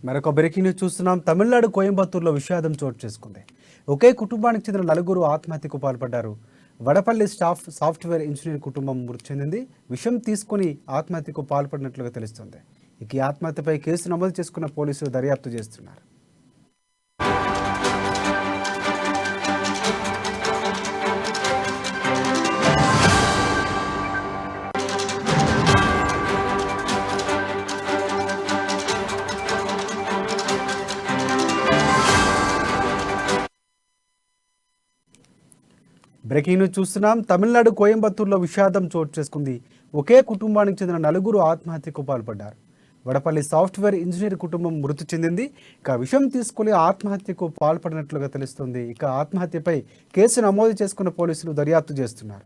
మరొక breaking news చూస్తున్నాం. తమిళనాడు కోయంబత్తూరులో విషాదం చోటు చేసుకుంది. ఒకే కుటుంబానికి చెందిన నలుగురు ఆత్మహత్యకు పాల్పడ్డారు. వడపల్లి సాఫ్ట్వేర్ ఇంజనీర్ కుటుంబం మృతి చెందింది. విషం తీసుకుని ఆత్మహత్యకు పాల్పడినట్లుగా తెలుస్తోంది. ఇక ఈ ఆత్మహత్యపై కేసు నమోదు చేసుకున్న పోలీసులు దర్యాప్తు చేస్తున్నారు. బ్రేకింగ్ న్యూస్ చూస్తున్నాం. తమిళనాడు కోయంబత్తూరులో విషాదం చోటు చేసుకుంది. ఒకే కుటుంబానికి చెందిన నలుగురు ఆత్మహత్యకు పాల్పడ్డారు. వడపల్లి సాఫ్ట్వేర్ ఇంజనీర్ కుటుంబం మృతి చెందింది. ఇక విషం తీసుకుని ఆత్మహత్యకు పాల్పడినట్లుగా తెలుస్తుంది. ఇక ఆత్మహత్యపై కేసు నమోదు చేసుకున్న పోలీసులు దర్యాప్తు చేస్తున్నారు.